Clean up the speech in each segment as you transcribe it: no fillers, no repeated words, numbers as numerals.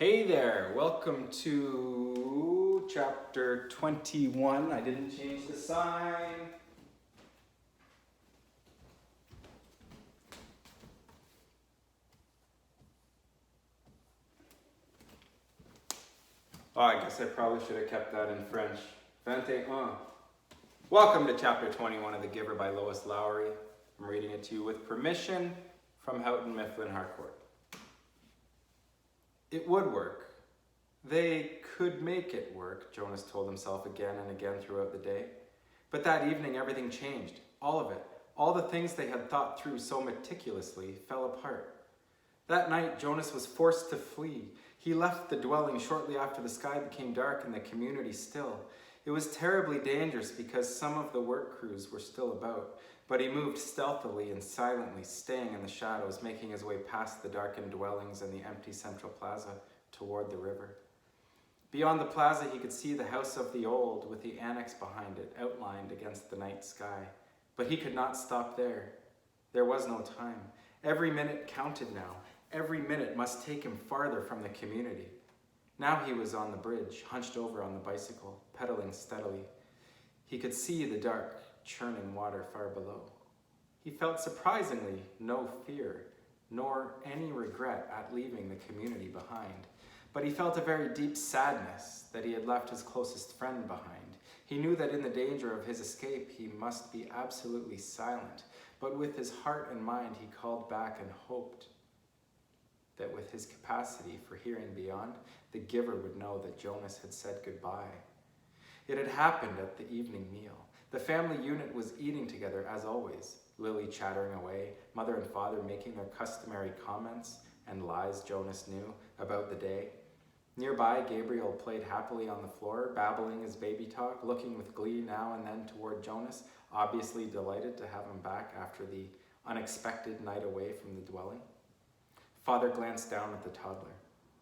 Hey there, welcome to chapter 21. I didn't change the sign. Oh, I guess I probably should have kept that in French. 21. Welcome to chapter 21 of The Giver by Lois Lowry. I'm reading it to you with permission from Houghton Mifflin Harcourt. It would work. They could make it work, Jonas told himself again and again throughout the day. But that evening everything changed. All of it. All the things they had thought through so meticulously fell apart. That night Jonas was forced to flee. He left the dwelling shortly after the sky became dark and the community still. It was terribly dangerous because some of the work crews were still about, but he moved stealthily and silently, staying in the shadows, making his way past the darkened dwellings and the empty central plaza toward the river. Beyond the plaza he could see the house of the old with the annex behind it, outlined against the night sky. But he could not stop there. There was no time. Every minute counted now. Every minute must take him farther from the community. Now he was on the bridge, hunched over on the bicycle, pedaling steadily. He could see the dark, churning water far below. He felt surprisingly no fear, nor any regret at leaving the community behind. But he felt a very deep sadness that he had left his closest friend behind. He knew that in the danger of his escape he must be absolutely silent, but with his heart and mind he called back and hoped that with his capacity for hearing beyond, the giver would know that Jonas had said goodbye. It had happened at the evening meal. The family unit was eating together as always, Lily chattering away, mother and father making their customary comments and lies Jonas knew about the day. Nearby, Gabriel played happily on the floor, babbling his baby talk, looking with glee now and then toward Jonas, obviously delighted to have him back after the unexpected night away from the dwelling. Father glanced down at the toddler.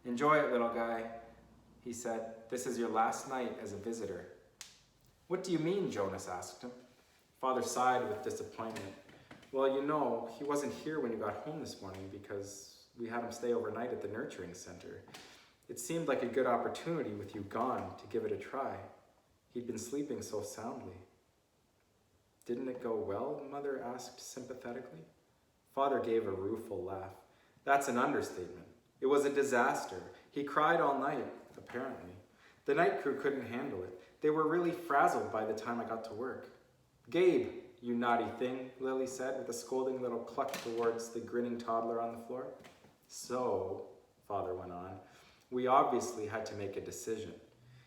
"Enjoy it, little guy," he said. "This is your last night as a visitor." "What do you mean?" Jonas asked him. Father sighed with disappointment. "Well, you know, he wasn't here when you got home this morning because we had him stay overnight at the nurturing center. It seemed like a good opportunity with you gone to give it a try. He'd been sleeping so soundly." "Didn't it go well?" Mother asked sympathetically. Father gave a rueful laugh. "That's an understatement. It was a disaster. He cried all night, apparently. The night crew couldn't handle it. They were really frazzled by the time I got to work." "Gabe, you naughty thing," Lily said with a scolding little cluck towards the grinning toddler on the floor. "So," Father went on, "we obviously had to make a decision.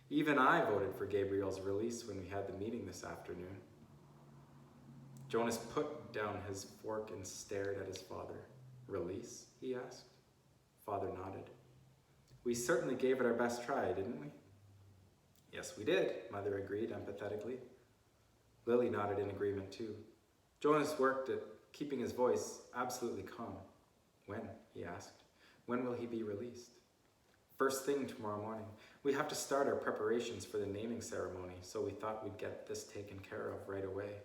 Even I voted for Gabriel's release when we had the meeting this afternoon." Jonas put down his fork and stared at his father. "Release?" he asked. Father nodded. "We certainly gave it our best try, didn't we?" "Yes, we did," Mother agreed empathetically. Lily nodded in agreement too. Jonas worked at keeping his voice absolutely calm. "When?" he asked. "When will he be released?" "First thing tomorrow morning. We have to start our preparations for the naming ceremony, so we thought we'd get this taken care of right away."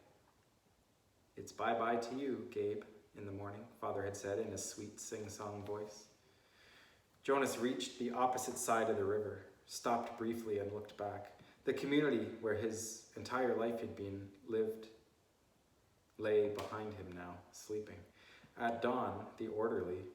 "It's bye-bye to you, Gabe, in the morning," Father had said in his sweet sing-song voice. Jonas reached the opposite side of the river, stopped briefly and looked back. The community where his entire life had been lived lay behind him now, sleeping. At dawn, the orderly,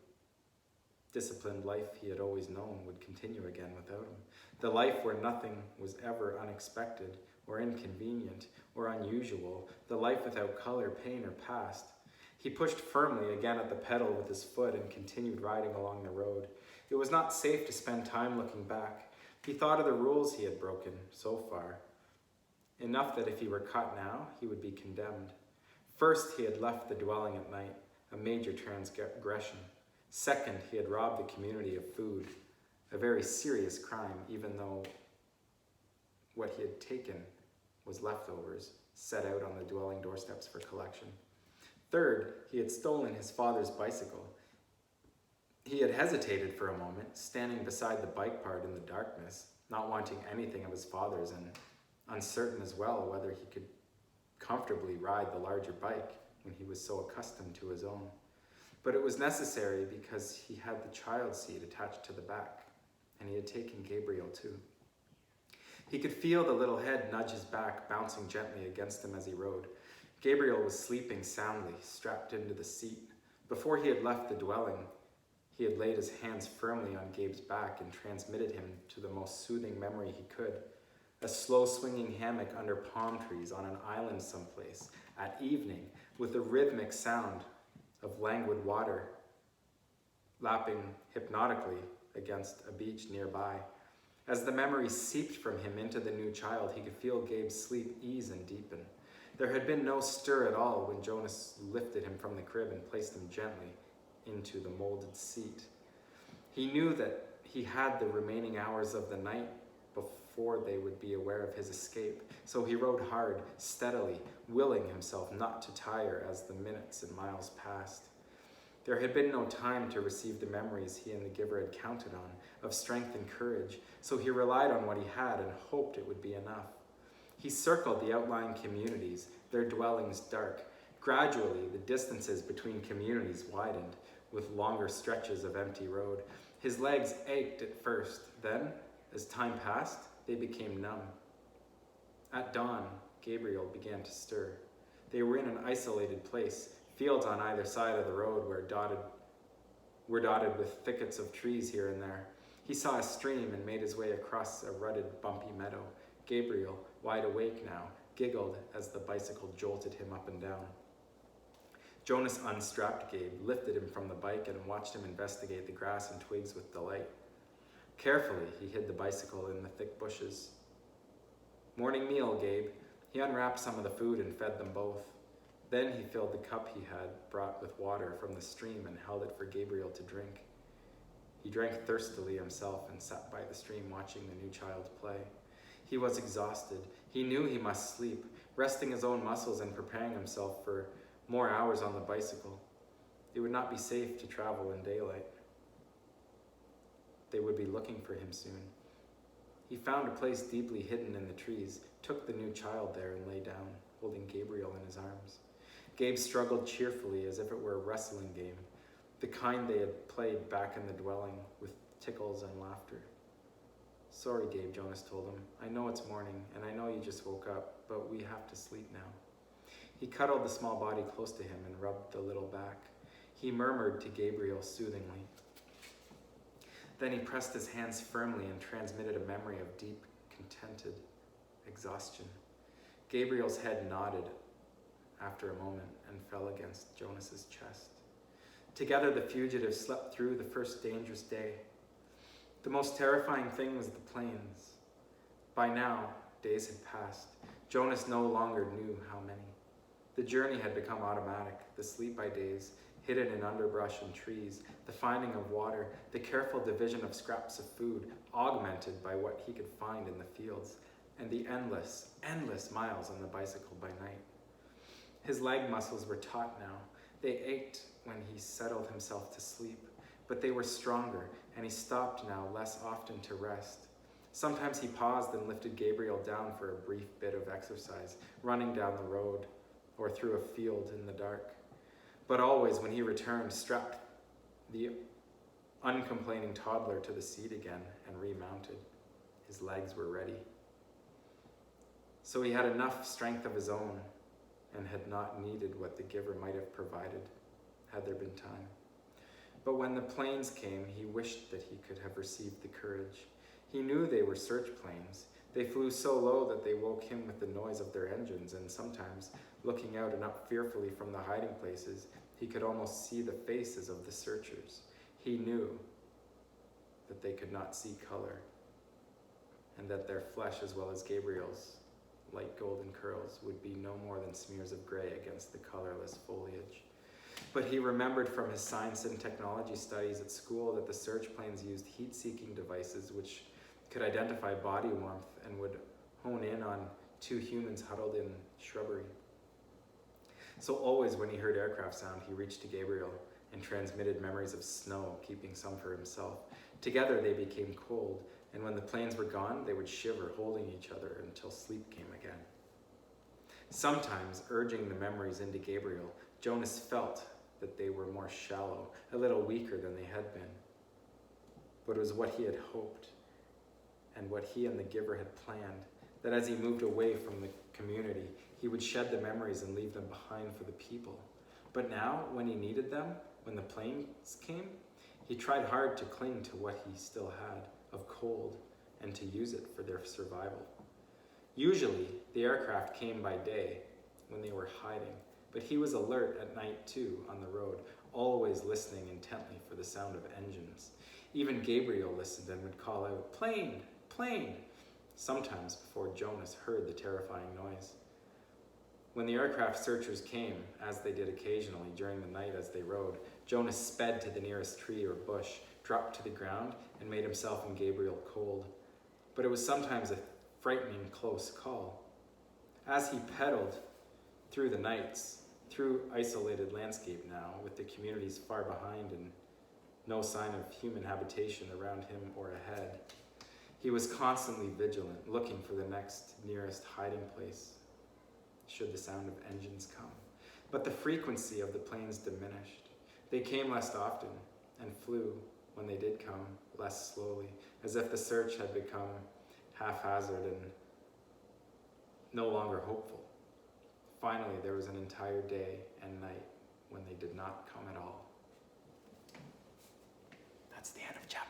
disciplined life he had always known would continue again without him. The life where nothing was ever unexpected or inconvenient or unusual. The life without color, pain, or past. He pushed firmly again at the pedal with his foot and continued riding along the road. It was not safe to spend time looking back. He thought of the rules he had broken so far. Enough that if he were caught now, he would be condemned. First, he had left the dwelling at night, a major transgression. Second, he had robbed the community of food, a very serious crime, even though what he had taken was leftovers, set out on the dwelling doorsteps for collection. Third, he had stolen his father's bicycle. He had hesitated for a moment, standing beside the bike part in the darkness, not wanting anything of his father's and uncertain as well whether he could comfortably ride the larger bike when he was so accustomed to his own. But it was necessary because he had the child seat attached to the back. and he had taken Gabriel too. He could feel the little head nudge his back, bouncing gently against him as he rode. Gabriel was sleeping soundly, strapped into the seat. Before he had left the dwelling, he had laid his hands firmly on Gabe's back and transmitted him to the most soothing memory he could. A slow swinging hammock under palm trees on an island someplace, at evening, with a rhythmic sound of languid water lapping hypnotically against a beach nearby. As the memory seeped from him into the new child, he could feel Gabe's sleep ease and deepen. There had been no stir at all when Jonas lifted him from the crib and placed him gently into the molded seat. He knew that he had the remaining hours of the night before they would be aware of his escape, so he rode hard, steadily, willing himself not to tire as the minutes and miles passed. There had been no time to receive the memories he and the giver had counted on, of strength and courage, so he relied on what he had and hoped it would be enough. He circled the outlying communities, their dwellings dark. Gradually, the distances between communities widened, with longer stretches of empty road. His legs ached at first, then, as time passed, they became numb. At dawn, Gabriel began to stir. They were in an isolated place, fields on either side of the road were dotted with thickets of trees here and there. He saw a stream and made his way across a rutted, bumpy meadow. Gabriel, wide awake now, giggled as the bicycle jolted him up and down. Jonas unstrapped Gabe, lifted him from the bike, and watched him investigate the grass and twigs with delight. Carefully, he hid the bicycle in the thick bushes. Morning meal, Gabe. He unwrapped some of the food and fed them both. Then he filled the cup he had brought with water from the stream and held it for Gabriel to drink. He drank thirstily himself and sat by the stream watching the new child play. He was exhausted. He knew he must sleep, resting his own muscles and preparing himself for more hours on the bicycle. It would not be safe to travel in daylight. They would be looking for him soon. He found a place deeply hidden in the trees, took the new child there and lay down, holding Gabriel in his arms. Gabe struggled cheerfully as if it were a wrestling game, the kind they had played back in the dwelling with tickles and laughter. Sorry, Gabe, Jonas told him. I know it's morning, and I know you just woke up, but we have to sleep now. He cuddled the small body close to him and rubbed the little back. He murmured to Gabriel soothingly. Then he pressed his hands firmly and transmitted a memory of deep, contented exhaustion. Gabriel's head nodded after a moment and fell against Jonas's chest. Together, the fugitives slept through the first dangerous day. The most terrifying thing was the plains. By now, days had passed. Jonas no longer knew how many. The journey had become automatic, the sleep by days, hidden in underbrush and trees, the finding of water, the careful division of scraps of food, augmented by what he could find in the fields, and the endless miles on the bicycle by night. His leg muscles were taut now. They ached when he settled himself to sleep, but they were stronger, and he stopped now less often to rest. Sometimes he paused and lifted Gabriel down for a brief bit of exercise, running down the road or through a field in the dark. But always, when he returned, strapped the uncomplaining toddler to the seat again and remounted. His legs were ready. So he had enough strength of his own and had not needed what the giver might have provided, had there been time. But when the planes came, he wished that he could have received the courage. He knew they were search planes. They flew so low that they woke him with the noise of their engines, and sometimes, looking out and up fearfully from the hiding places, he could almost see the faces of the searchers. He knew that they could not see color, and that their flesh, as well as Gabriel's light golden curls, would be no more than smears of gray against the colorless foliage. But he remembered from his science and technology studies at school that the search planes used heat-seeking devices which could identify body warmth and would hone in on two humans huddled in shrubbery. So always when he heard aircraft sound, he reached to Gabriel and transmitted memories of snow, keeping some for himself. Together they became cold, and when the planes were gone, they would shiver, holding each other until sleep came again. Sometimes, urging the memories into Gabriel, Jonas felt that they were more shallow, a little weaker than they had been. but it was what he had hoped and what he and the giver had planned, that as he moved away from the community, he would shed the memories and leave them behind for the people. But now, when he needed them, when the planes came, he tried hard to cling to what he still had of cold and to use it for their survival. Usually, the aircraft came by day when they were hiding, but he was alert at night too on the road, always listening intently for the sound of engines. Even Gabriel listened and would call out, "Plane! Plane!" sometimes before Jonas heard the terrifying noise. When the aircraft searchers came, as they did occasionally during the night as they rode, Jonas sped to the nearest tree or bush, dropped to the ground, and made himself and Gabriel cold. But it was sometimes a frightening close call. As he pedaled through the nights, through isolated landscape now, with the communities far behind and no sign of human habitation around him or ahead, he was constantly vigilant, looking for the next nearest hiding place, should the sound of engines come. But the frequency of the planes diminished. They came less often and flew, when they did come, less slowly, as if the search had become haphazard and no longer hopeful. Finally, there was an entire day and night when they did not come at all. That's the end of chapter